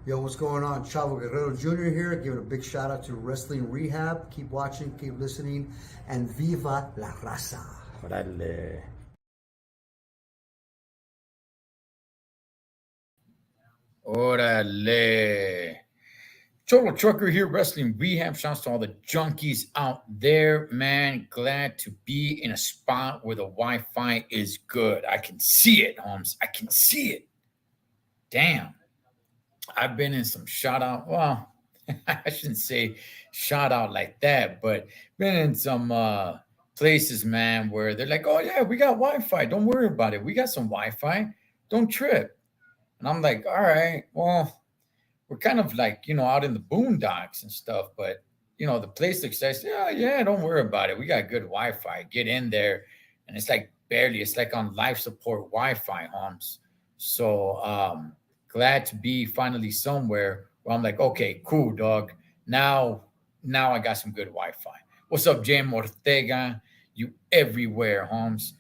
Yo, what's going on? Chavo Guerrero Jr. here, giving a big shout out to Wrestling Rehab. Keep watching, keep listening, and viva la raza. Órale. Órale. Total Trucker here, Wrestling Rehab. Shouts to all the junkies out there, man. Glad to be in a spot where the Wi Fi is good. I can see it, Holmes. I can see it. Damn. I've been in some shout out. Well, I shouldn't say shout out like that, but been in some places, man, where they're like, oh, yeah, we got Wi Fi. Don't worry about it. We got some Wi Fi. Don't trip. And I'm like, all right, well, we're kind of like, out in the boondocks and stuff, but the place looks says, yeah, yeah, don't worry about it. We got good Wi-Fi. Get in there. And it's like barely, it's like on life support Wi-Fi, Holmes. So glad to be finally somewhere where I'm like, okay, cool, dog. Now I got some good Wi-Fi. What's up, Jim Ortega? You everywhere, Holmes.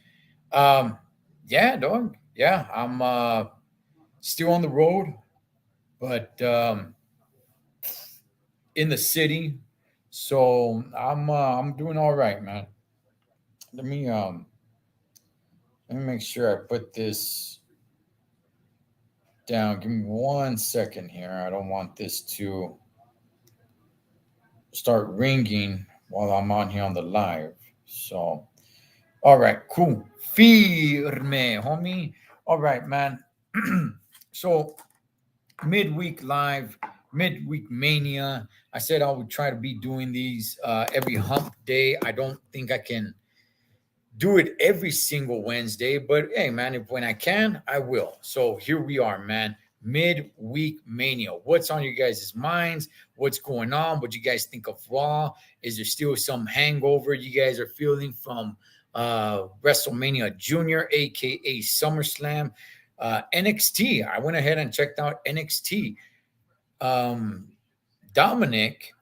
Um, yeah, dog. Yeah, I'm still on the road, but in the city. So I'm doing all right, man. Let me um let me make sure I put this down. Give me 1 second here. I don't want this to start ringing while I'm on here on the live. So all right, cool. Firme, homie. All right, man. So midweek live, midweek mania. I said I would try to be doing these every hump day. I don't think I can do it every single Wednesday, but hey, man, if when I can, I will. So here we are, man. Midweek mania. What's on your guys' minds? What's going on? What you guys think of Raw? Is there still some hangover you guys are feeling from WrestleMania Junior, aka SummerSlam? NXT. I went ahead and checked out NXT. Um, Dominic,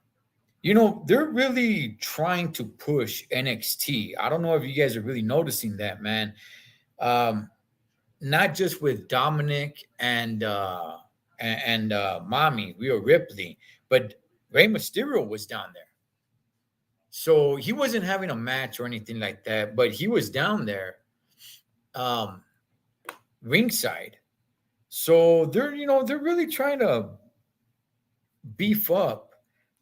they're really trying to push NXT. I don't know if you guys are really noticing that, man. Um, Not just with Dominic and Mommy Rhea Ripley, but Rey Mysterio was down there. So he wasn't having a match or anything like that, but he was down there, um, ringside. So they're really trying to beef up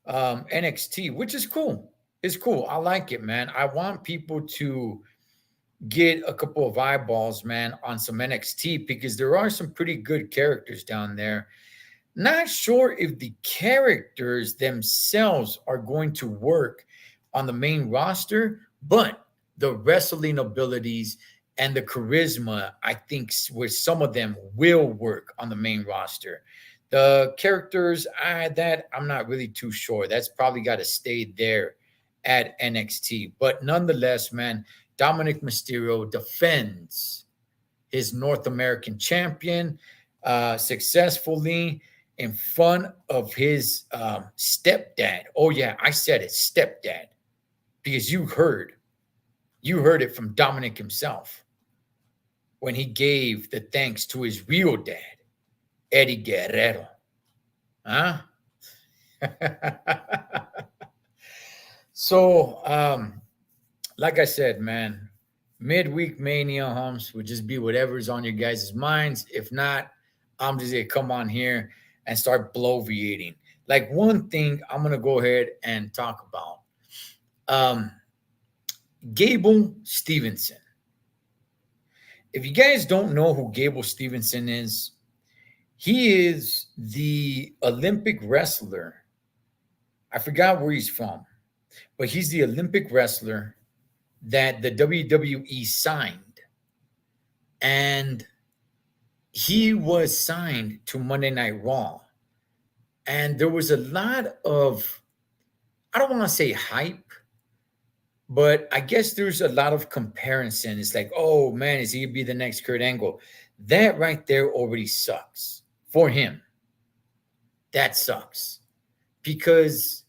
NXT, which is cool. It's cool. I like it, man. I want people to get a couple of eyeballs, man, on some NXT because there are some pretty good characters down there. Not sure if the characters themselves are going to work on the main roster, but the wrestling abilities and the charisma, I think, with some of them will work on the main roster. The characters, that I'm not really too sure. That's probably got to stay there at NXT. But nonetheless, man, Dominic Mysterio defends his North American champion successfully in front of his stepdad. Oh yeah, I said it, stepdad, because you heard it from Dominic himself when he gave the thanks to his real dad, Eddie Guerrero. Huh? So, like I said, man, midweek mania humps would just be whatever's on your guys' minds. If not, I'm just gonna come on here and start bloviating. Like one thing I'm gonna go ahead and talk about. Um, Gable Stevenson. If you guys don't know who Gable Stevenson is, he is the Olympic wrestler. I forgot where he's from, but he's the Olympic wrestler that the WWE signed. And he was signed to Monday Night Raw. And there was a lot of, I don't want to say hype, but I guess there's a lot of comparison. It's like, oh man, is he going to be the next Kurt Angle? That right there already sucks for him. That sucks because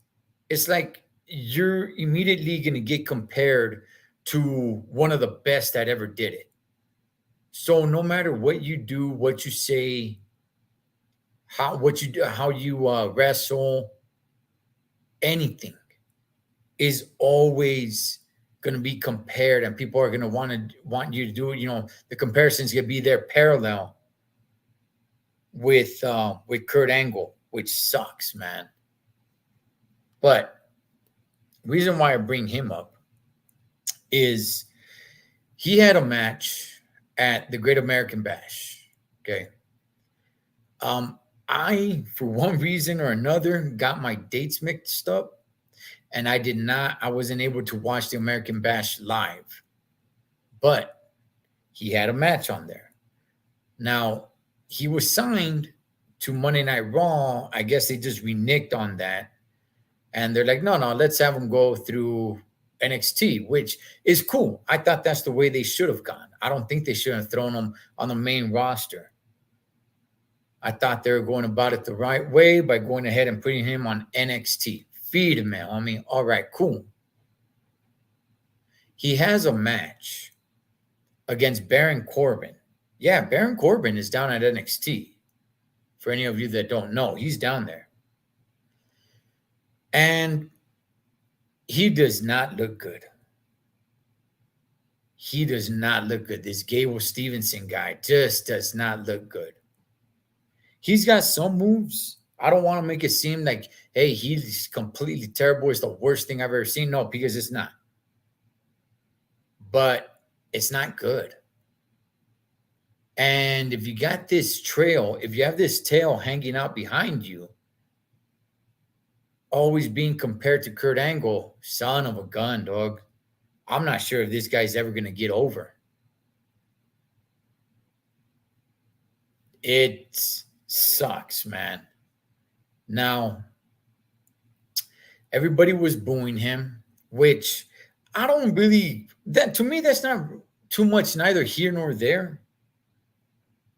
it's like you're immediately going to get compared to one of the best that ever did it. So no matter what you do, what you say, what you do, how you wrestle, anything is always going to be compared, and people are going to want you to do it. You know, the comparisons going to be there parallel with Kurt Angle, which sucks, man. But reason why I bring him up is he had a match at the Great American Bash. Okay. I, for one reason or another, got my dates mixed up, and I wasn't able to watch the American Bash live. But he had a match on there. Now, he was signed to Monday Night Raw. I guess they just reneged on that. And they're like, no, let's have him go through NXT, which is cool. I thought that's the way they should have gone. I don't think they should have thrown him on the main roster. I thought they were going about it the right way by going ahead and putting him on NXT. Feed him, man. I mean, all right, cool. He has a match against Baron Corbin. Yeah, Baron Corbin is down at NXT. For any of you that don't know, he's down there. And he does not look good. He does not look good. This Gable Stevenson guy just does not look good. He's got some moves. I don't want to make it seem like, hey, he's completely terrible. It's the worst thing I've ever seen. No, because it's not. But it's not good. And if you got this trail, if you have this tail hanging out behind you, always being compared to Kurt Angle, son of a gun, dog. I'm not sure if this guy's ever going to get over. It sucks, man. Now, everybody was booing him, which I don't really, that to me, that's not too much neither here nor there.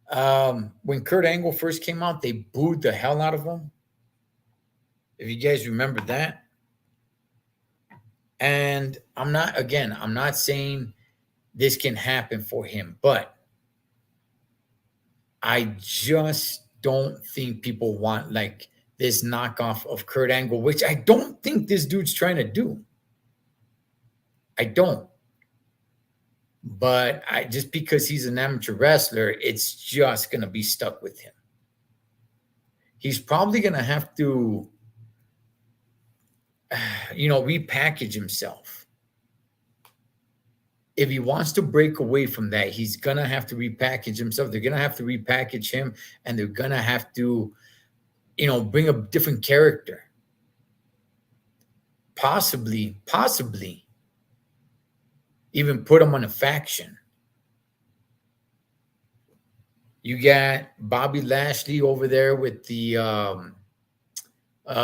When Kurt Angle first came out, they booed the hell out of him. If you guys remember that. And I'm not saying this can happen for him, but I just don't think people want like this knockoff of Kurt Angle, which I don't think this dude's trying to do. I don't. But just because he's an amateur wrestler, it's just going to be stuck with him. He's probably going to have to, repackage himself. If he wants to break away from that, he's going to have to repackage himself. They're going to have to repackage him, and they're going to have to, bring a different character. Possibly even put him on a faction. You got Bobby Lashley over there with the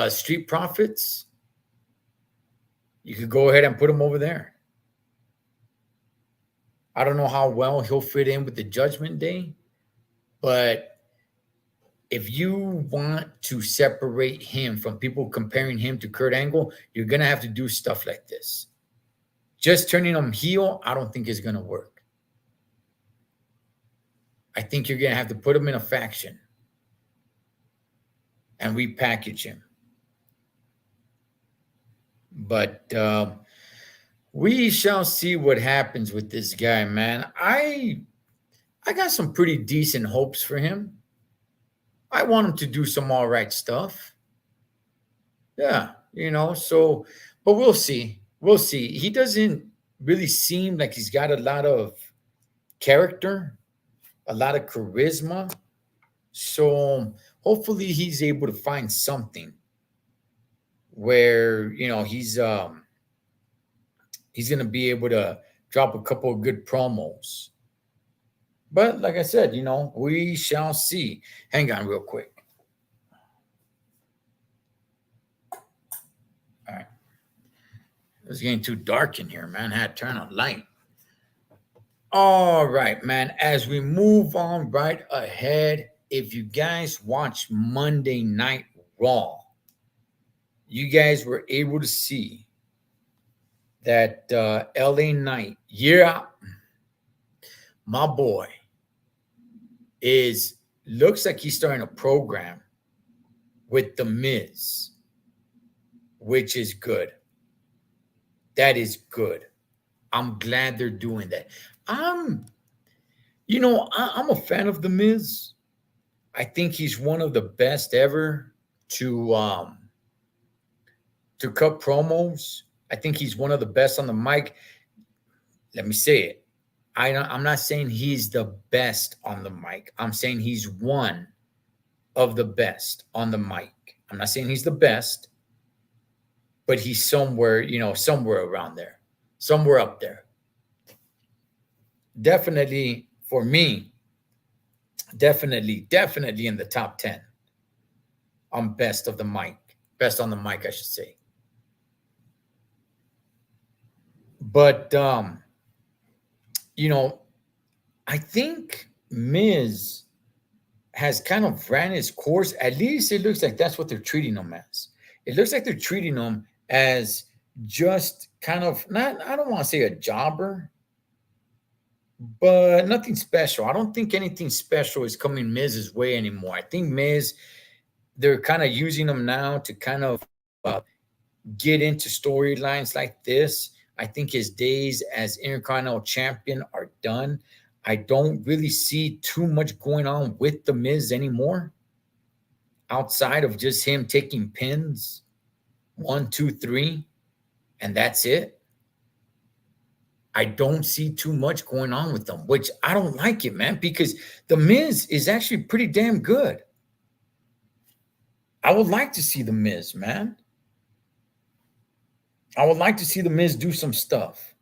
Street Profits. You could go ahead and put him over there. I don't know how well he'll fit in with the Judgment Day, but if you want to separate him from people comparing him to Kurt Angle, you're going to have to do stuff like this. Just turning him heel, I don't think is going to work. I think you're going to have to put him in a faction and repackage him. But we shall see what happens with this guy, man. I got some pretty decent hopes for him. I want him to do some all right stuff. Yeah, so, but we'll see. We'll see. He doesn't really seem like he's got a lot of character, a lot of charisma. So hopefully he's able to find something where, he's going to be able to drop a couple of good promos. But like I said, we shall see. Hang on real quick. All right. It's getting too dark in here, man. I had to turn on light. All right, man. As we move on right ahead, if you guys watch Monday Night Raw, you guys were able to see that LA Knight, my boy, looks like he's starting a program with The Miz, which is good. That is good. I'm glad they're doing that. I'm, I'm a fan of The Miz. I think he's one of the best ever to cut promos. I think he's one of the best on the mic. Let me say it. I'm not saying he's the best on the mic. I'm saying he's one of the best on the mic. I'm not saying he's the best, but he's somewhere, somewhere around there, somewhere up there. Definitely for me, definitely in the top 10 on best of the mic, best on the mic, I should say. But, I think Miz has kind of ran his course. At least it looks like that's what they're treating him as. It looks like they're treating him as just kind of not, I don't want to say a jobber, but nothing special. I don't think anything special is coming Miz's way anymore. I think Miz, they're kind of using him now to kind of get into storylines like this. I think his days as Intercontinental Champion are done. I don't really see too much going on with The Miz anymore outside of just him taking pins 1, 2, 3, and that's it. I don't see too much going on with them, which I don't like it, man, because The Miz is actually pretty damn good. I would like to see The Miz, man. I would like to see The Miz do some stuff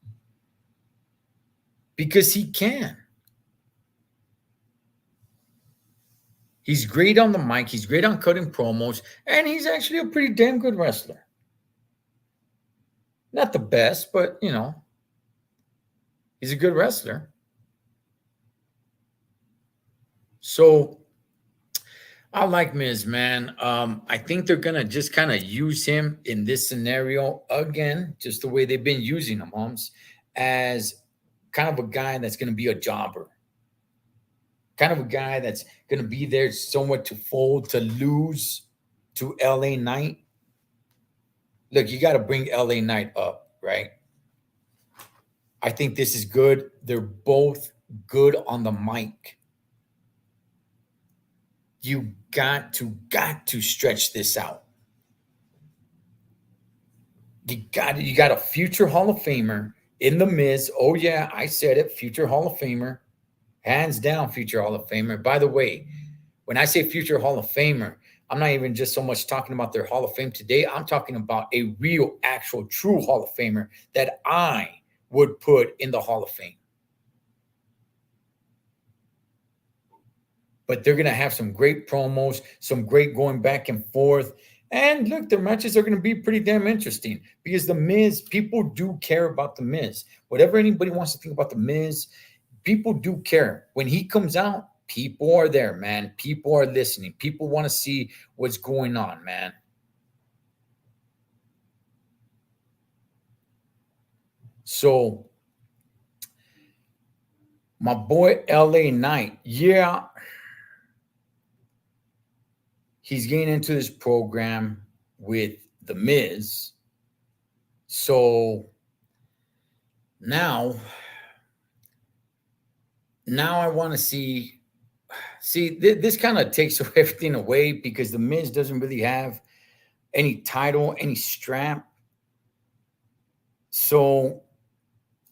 because he can. He's great on the mic. He's great on cutting promos, and he's actually a pretty damn good wrestler. Not the best, but, he's a good wrestler. So I like Miz, man. I think they're going to just kind of use him in this scenario again, just the way they've been using him, Holmes, as kind of a guy that's going to be a jobber. Kind of a guy that's going to be there somewhat to fold, to lose to LA Knight. Look, you got to bring LA Knight up, right? I think this is good. They're both good on the mic. You got to stretch this out. You got a future Hall of Famer in The Miz. Oh, yeah, I said it. Future Hall of Famer. Hands down, future Hall of Famer. By the way, when I say future Hall of Famer, I'm not even just so much talking about their Hall of Fame today. I'm talking about a real, actual, true Hall of Famer that I would put in the Hall of Fame. But they're going to have some great promos, some great going back and forth. And look, their matches are going to be pretty damn interesting because The Miz, people do care about The Miz. Whatever anybody wants to think about The Miz, people do care. When he comes out, people are there, man. People are listening. People want to see what's going on, man. So, my boy LA Knight, yeah, he's getting into this program with The Miz. So, now I want to see this kind of takes everything away because The Miz doesn't really have any title, any strap. So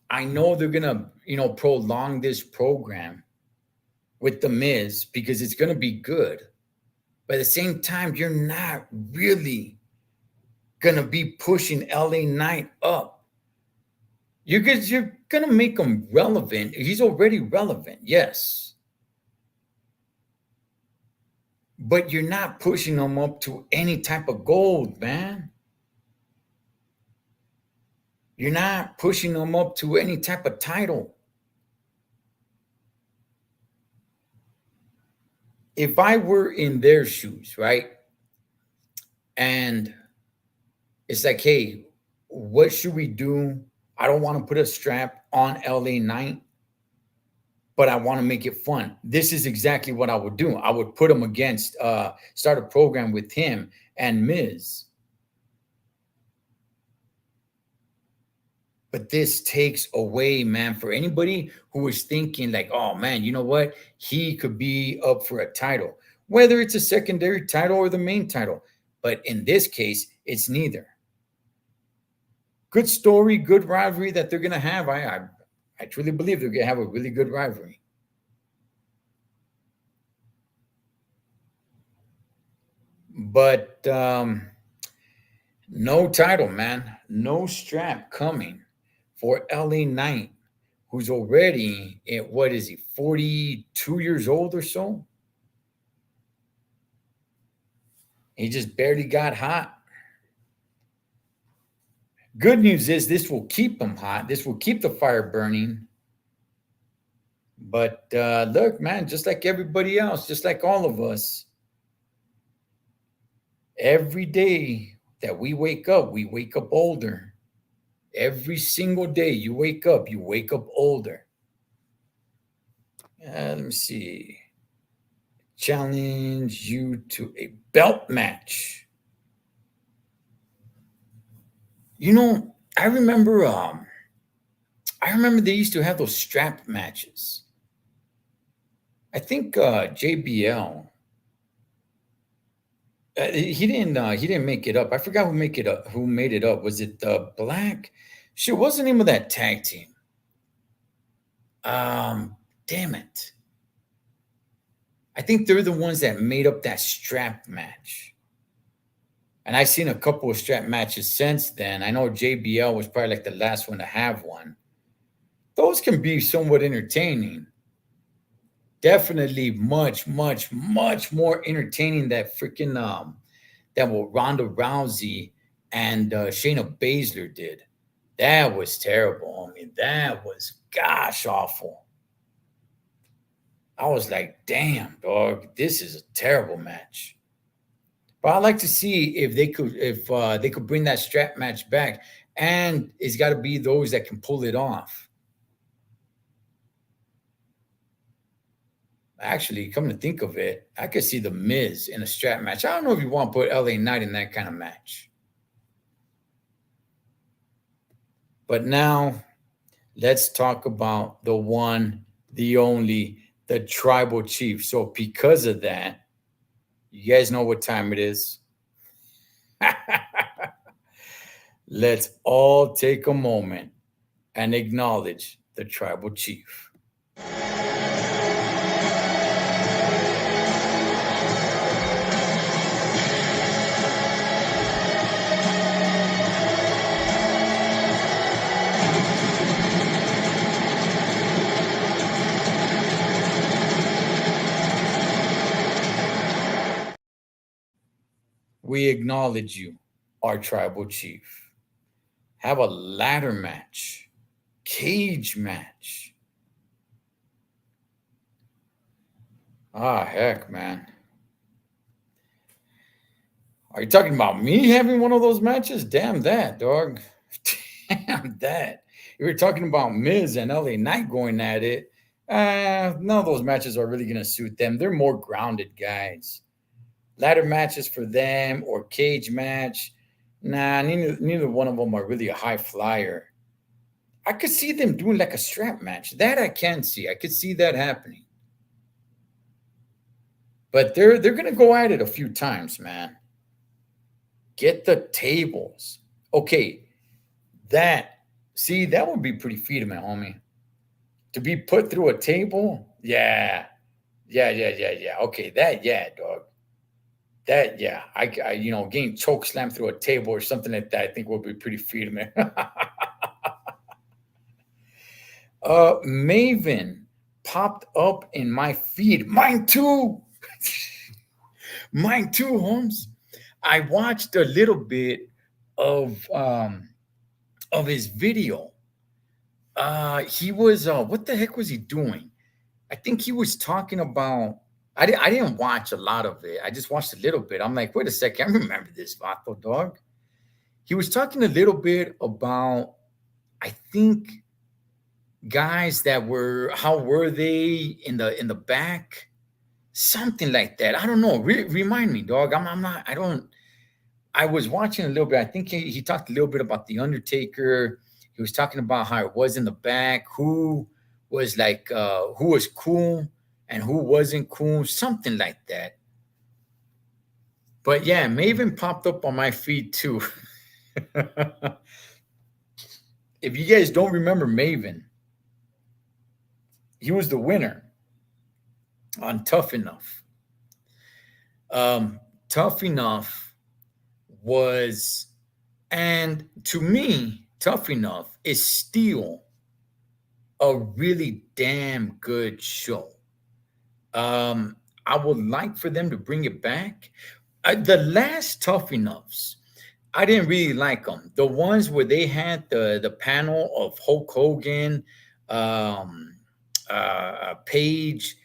I know they're gonna, prolong this program with The Miz because it's gonna be good. But at the same time, you're not really gonna be pushing LA Knight up. You're gonna make him relevant. He's already relevant, yes. But you're not pushing him up to any type of gold, man. You're not pushing him up to any type of title. If I were in their shoes, right? And it's like, hey, what should we do? I don't want to put a strap on LA Knight. but I want to make it fun. This is exactly what I would do. I would put him against, start a program with him and Miz. But this takes away, man, for anybody who is thinking, like, oh, man, you know what? He could be up for a title, whether it's a secondary title or the main title. But in this case, it's neither. Good story, good rivalry that they're going to have. I truly believe they're going to have a really good rivalry. But no title, man. No strap coming for LA Knight, who's already, what is he, 42 years old or so? He just barely got hot. Good news is this will keep him hot. This will keep the fire burning. But look, man, just like everybody else, just like all of us, every day that we wake up older. Every single day you wake up older. Let me see. Challenge you to a belt match. You know, I remember they used to have those strap matches. I think JBL, he didn't make it up. I forgot who made it up. Was it Black? Shit, what's the name of that tag team? Damn it. I think they're the ones that made up that strap match. And I've seen a couple of strap matches since then. I know JBL was probably like the last one to have one. Those can be somewhat entertaining. Definitely much, much, much more entertaining that freaking that what Ronda Rousey and Shayna Baszler did. That was terrible. I mean, that was gosh awful. I was like, damn, dog, this is a terrible match. But I'd like to see if they could bring that strap match back, and it's got to be those that can pull it off. Actually, come to think of it, I could see the Miz in a strap match. I don't know if you want to put LA Knight in that kind of match. But now, let's talk about the one, the only, the tribal chief. So because of that, you guys know what time it is. Let's all take a moment and acknowledge the tribal chief. We acknowledge you, our tribal chief. Have a ladder match, cage match. Ah, heck, man. Are you talking about me having one of those matches? Damn that, dog. Damn that. You were talking about Miz and LA Knight going at it. None of those matches are really going to suit them. They're more grounded guys. Ladder matches for them or cage match. Nah, neither one of them are really a high flyer. I could see them doing like a strap match. That I can see. I could see that happening. But they're gonna go at it a few times, man. Get the tables. Okay, that would be pretty feasible, homie. To be put through a table, yeah. Okay, dog. That, yeah, I getting choke slammed through a table or something like that, I think would be pretty feasible. Maven popped up in my feed. Mine too. Mine too, Holmes. I watched a little bit of his video. He was what the heck was he doing? I think he was talking about. I didn't watch a lot of it. I just watched a little bit. I'm like, wait a second, I remember this Vato dog. He was talking a little bit about, I think, guys that were, how were they in the back? Something like that. I don't know. Remind me, dog. I'm not. I don't. I was watching a little bit. I think he talked a little bit about the Undertaker. He was talking about how it was in the back, who was like, who was cool and who wasn't cool, something like that. But yeah, Maven popped up on my feed too. If you guys don't remember Maven, he was the winner on Tough Enough. Um, Tough Enough was, and to me, Tough Enough is still a really damn good show. Um, I would like for them to bring it back. The last Tough Enoughs, I didn't really like them. The ones where they had the panel of Hulk Hogan, um, Paige,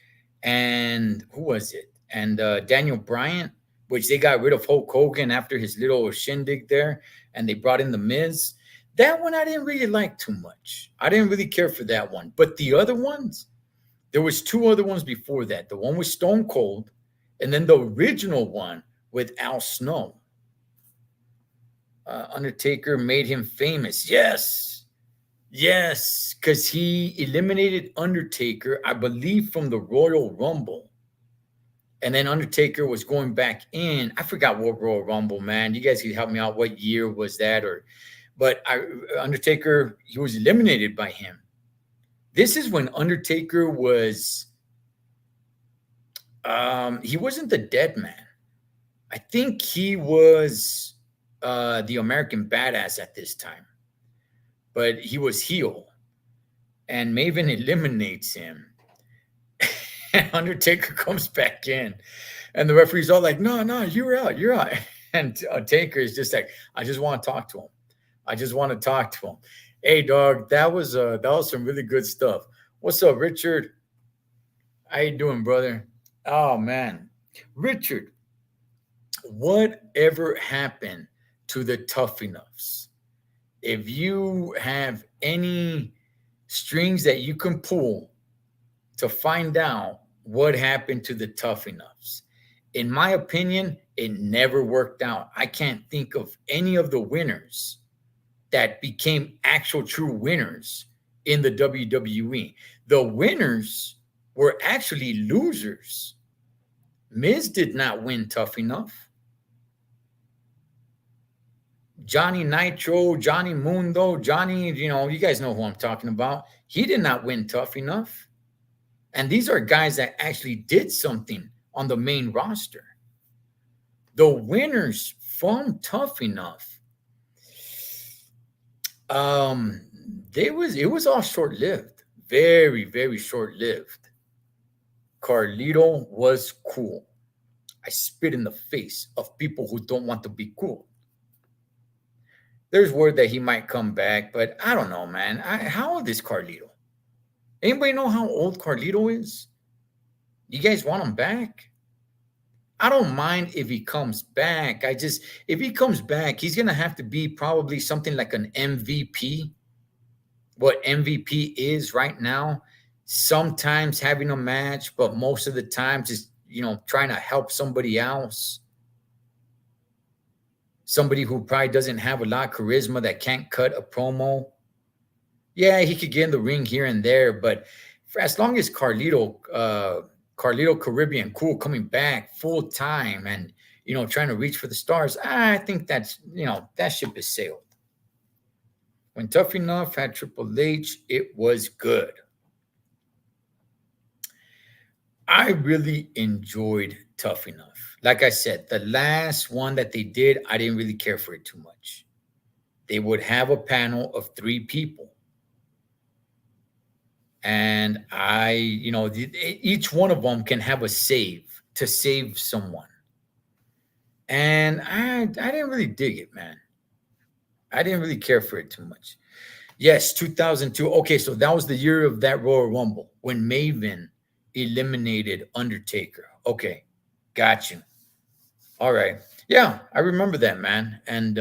and who was it? And Daniel Bryant, which they got rid of Hulk Hogan after his little shindig there, and they brought in the Miz. That one I didn't really like too much. I didn't really care for that one. But the other ones, there was two other ones before that. The one with Stone Cold, and then the original one with Al Snow. Undertaker made him famous. Yes. Yes. Because he eliminated Undertaker, I believe, from the Royal Rumble. And then Undertaker was going back in. I forgot what Royal Rumble, man. You guys can help me out. What year was that? But Undertaker, he was eliminated by him. This is when Undertaker was, he wasn't the dead man. I think he was the American Badass at this time, but he was heel, and Maven eliminates him. And Undertaker comes back in, and the referee's all like, "No, no, you're out, you're out." And Taker is just like, "I just want to talk to him. I just want to talk to him." Hey, dog, that was some really good stuff. What's up, Richard? How you doing, brother? Oh man, Richard, whatever happened to the Tough Enoughs? If you have any strings that you can pull to find out what happened to the Tough Enoughs, in my opinion, it never worked out. I can't think of any of the winners that became actual true winners in the WWE. The winners were actually losers. Miz did not win Tough Enough. Johnny Nitro, Johnny Mundo, Johnny, you guys know who I'm talking about. He did not win Tough Enough. And these are guys that actually did something on the main roster. The winners from Tough Enough, it was all short-lived. Very, very short-lived. Carlito was cool. I spit in the face of people who don't want to be cool. There's word that he might come back, but I don't know, man. How old is Carlito? Anybody know how old Carlito is? You guys want him back? I don't mind if he comes back. If he comes back, he's going to have to be probably something like an MVP. What MVP is right now, sometimes having a match, but most of the time just, trying to help somebody else. Somebody who probably doesn't have a lot of charisma, that can't cut a promo. Yeah, he could get in the ring here and there, but for as long as Carlito Caribbean Cool coming back full time and trying to reach for the stars, I think that's that ship is sailed. When Tough Enough had Triple H, it was good. I really enjoyed Tough Enough. Like I said, the last one that they did, I didn't really care for it too much. They would have a panel of 3 people. And each one of them can have a save to save someone. And I didn't really dig it, man. I didn't really care for it too much. Yes, 2002. Okay, so that was the year of that Royal Rumble when Maven eliminated Undertaker. Okay, got you. All right. Yeah, I remember that, man. And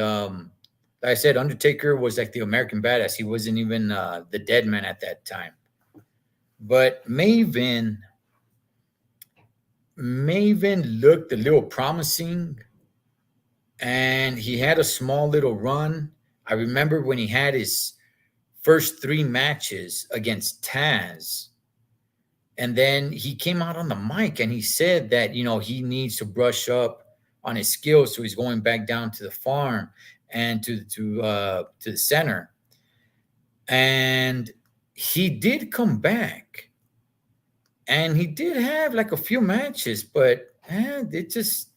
Like I said, Undertaker was like the American badass. He wasn't even the dead man at that time. But Maven looked a little promising, and he had a small little run. I remember when he had his first three matches against Taz, and then he came out on the mic and he said that, he needs to brush up on his skills, so he's going back down to the farm and to the center. And he did come back, and he did have like a few matches, but he just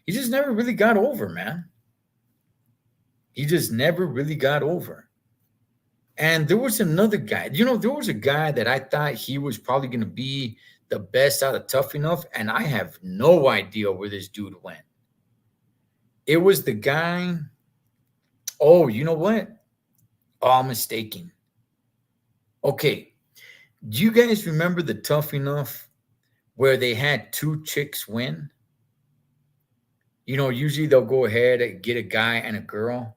never really got over, man. He just never really got over. And there was another guy. There was a guy that I thought he was probably going to be the best out of Tough Enough, and I have no idea where this dude went. It was the guy. Oh, you know what? Oh, I'm mistaken. Okay. Do you guys remember the Tough Enough where they had two chicks win? Usually they'll go ahead and get a guy and a girl.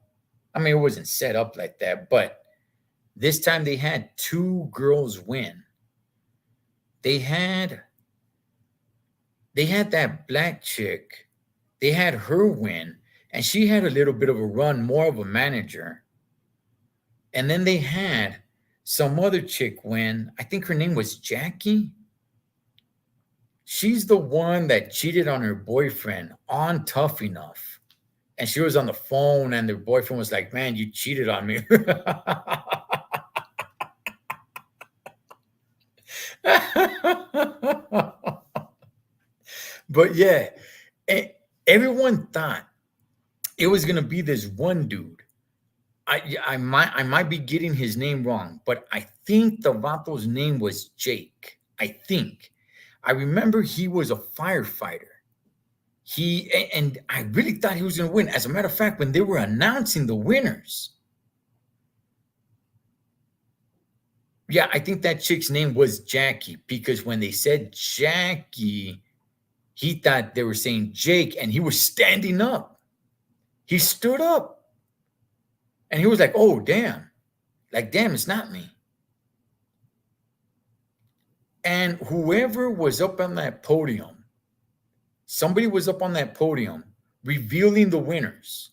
I mean, it wasn't set up like that, but this time they had two girls win. They had that black chick. They had her win, and she had a little bit of a run, more of a manager. And then they had some other chick win. I think her name was Jackie. She's the one that cheated on her boyfriend on Tough Enough. And she was on the phone, and their boyfriend was like, "Man, you cheated on me." But yeah, everyone thought it was gonna be this one dude. I might be getting his name wrong, but I think the vato's name was Jake. I think. I remember he was a firefighter. And I really thought he was gonna win. As a matter of fact, when they were announcing the winners, yeah, I think that chick's name was Jackie, because when they said Jackie, he thought they were saying Jake, and he was standing up. He stood up, and he was like, "Oh, damn. Like, damn, it's not me." And whoever was up on that podium, somebody was up on that podium revealing the winners.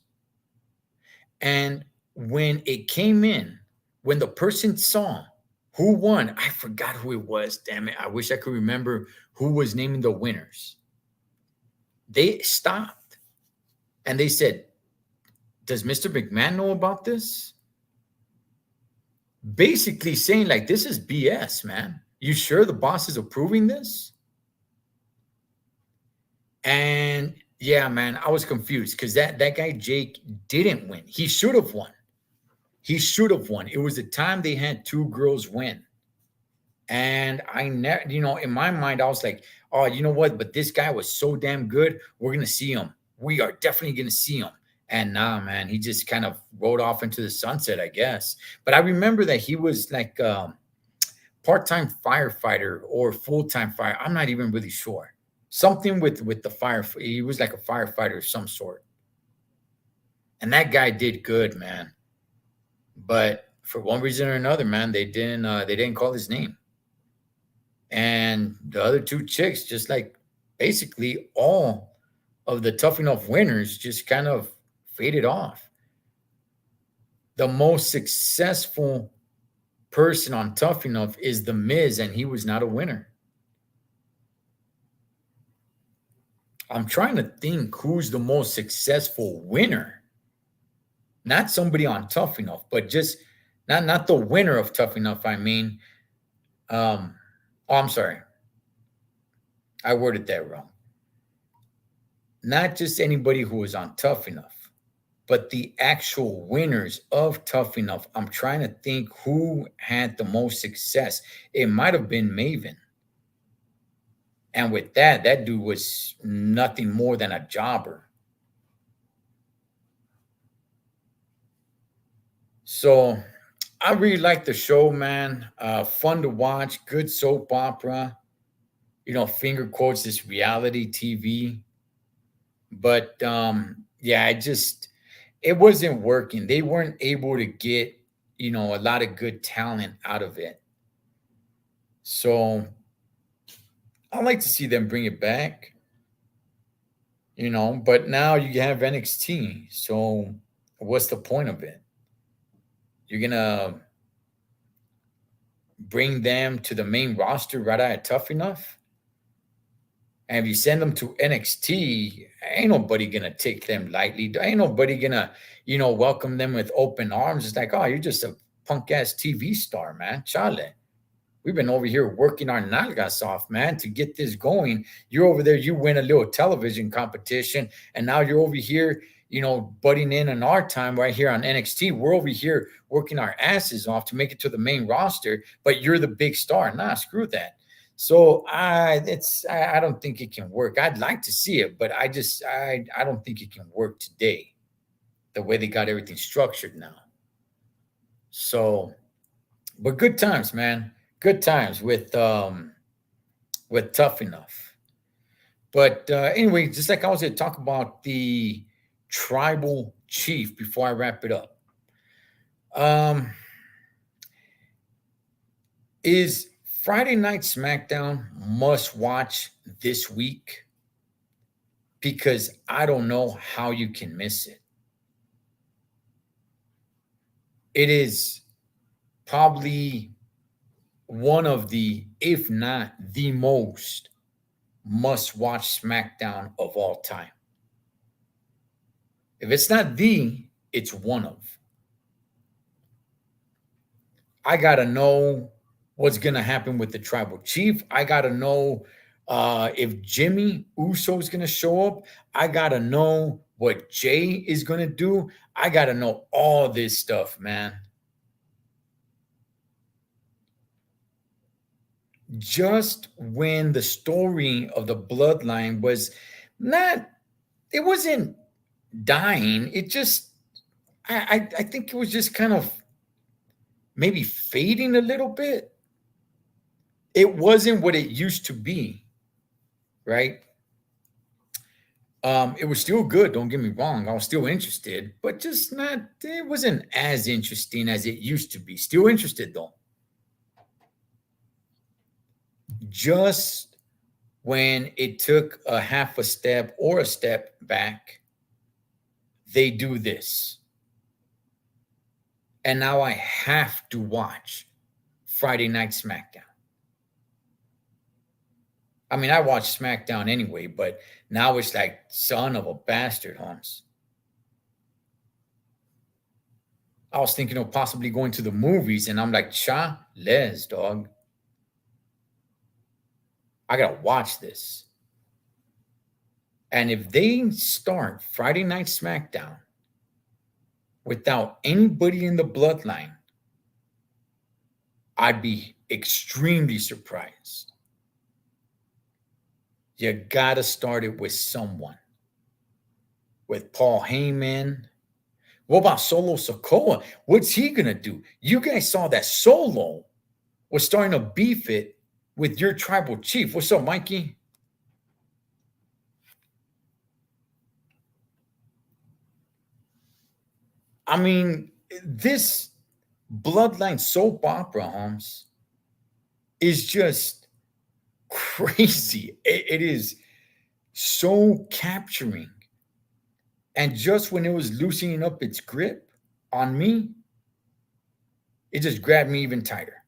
And when it came in, when the person saw who won, I forgot who it was. Damn it. I wish I could remember who was naming the winners. They stopped and they said, "Does Mr. McMahon know about this?" Basically saying, like, this is BS, man. You sure the boss is approving this? And yeah, man, I was confused because that guy Jake didn't win. He should have won. He should have won. It was the time they had two girls win. And I never, in my mind, I was like, "Oh, you know what? But this guy was so damn good. We're going to see him. We are definitely going to see him." And nah, man, he just kind of rode off into the sunset, I guess. But I remember that he was like part-time firefighter or full-time fire. I'm not even really sure. Something with the fire. He was like a firefighter of some sort. And that guy did good, man. But for one reason or another, man, they didn't call his name. And the other two chicks, just like basically all of the Tough Enough winners, just kind of faded off. The most successful person on Tough Enough is The Miz, and he was not a winner. I'm trying to think who's the most successful winner. Not somebody on Tough Enough, but just not the winner of Tough Enough. I mean, oh, I'm sorry. I worded that wrong. Not just anybody who was on Tough Enough, but the actual winners of Tough Enough. I'm trying to think who had the most success. It might have been Maven. And with that dude was nothing more than a jobber. So I really like the show, man. Fun to watch, good soap opera. Finger quotes, this reality TV. But yeah, it wasn't working. They weren't able to get, a lot of good talent out of it. So I like to see them bring it back, but now you have NXT. So what's the point of it? You're gonna bring them to the main roster right at Tough Enough? And if you send them to NXT, ain't nobody gonna take them lightly. Ain't nobody gonna, welcome them with open arms. It's like, oh, you're just a punk ass TV star, man. Chale. We've been over here working our nalgas off, man, to get this going. You're over there, you win a little television competition, and now you're over here, butting in our time right here on NXT. We're over here working our asses off to make it to the main roster, but you're the big star. Nah, screw that. So I don't think it can work. I'd like to see it, but I don't think it can work today, the way they got everything structured now. So, but good times, man. Good times with Tough Enough. But anyway, just like I was going to talk about the tribal chief before I wrap it up. Um, is Friday Night SmackDown must watch this week? Because I don't know how you can miss it. It is probably one of the, if not the most must watch SmackDown of all time. If it's not the, it's one of. I got to know what's going to happen with the tribal chief. I got to know if Jimmy Uso is going to show up. I got to know what Jay is going to do. I got to know all this stuff, man. Just when the story of the bloodline was not, it wasn't dying. It just, I think it was just kind of maybe fading a little bit. It wasn't what it used to be, right? It was still good. Don't get me wrong. I was still interested, but just not, it wasn't as interesting as it used to be. Still interested though. Just when it took a half a step or a step back, they do this. And now I have to watch Friday Night SmackDown. I mean, I watch SmackDown anyway, but now it's like, son of a bastard, Holmes. I was thinking of possibly going to the movies, and I'm like, cha, les, dog. I got to watch this. And if they start Friday Night SmackDown without anybody in the bloodline, I'd be extremely surprised. You got to start it with someone. With Paul Heyman. What about Solo Sikoa? What's he going to do? You guys saw that Solo was starting to beef it with your tribal chief. What's up, Mikey? I mean, this bloodline soap opera, Holmes, is just crazy. It is so capturing. And just when it was loosening up its grip on me, it just grabbed me even tighter.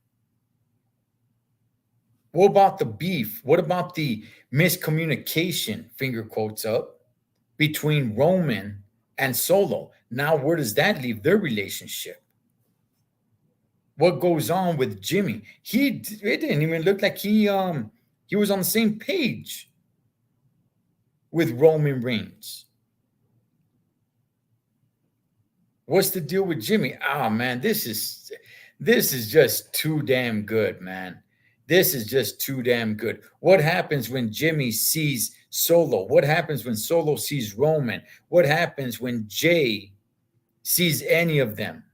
What about the beef? What about the miscommunication, finger quotes up, between Roman and Solo? Now, where does that leave their relationship? What goes on with Jimmy? It didn't even look like he was on the same page with Roman Reigns. What's the deal with Jimmy? Oh man, this is just too damn good, man. This is just too damn good. What happens when Jimmy sees Solo? What happens when Solo sees Roman? What happens when Jay sees any of them?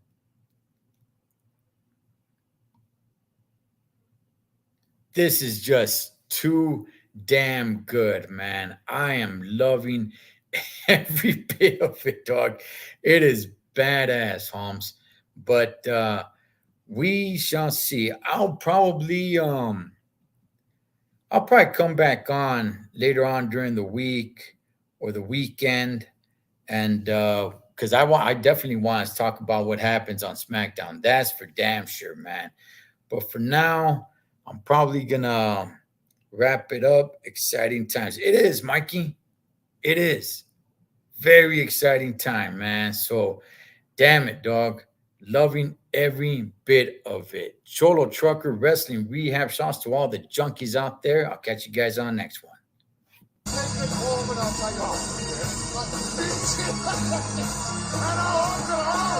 This is just too damn good, man. I am loving every bit of it, dog. It is badass, Holmes. But we shall see. I'll probably come back on later on during the week or the weekend, and because I definitely want to talk about what happens on SmackDown. That's for damn sure, man. But for now, I'm probably gonna wrap it up. Exciting times. It is, Mikey. It is very exciting time, man. So, damn it, dog. Loving every bit of it. Cholo Trucker Wrestling Rehab. Shouts to all the junkies out there. I'll catch you guys on the next one. And I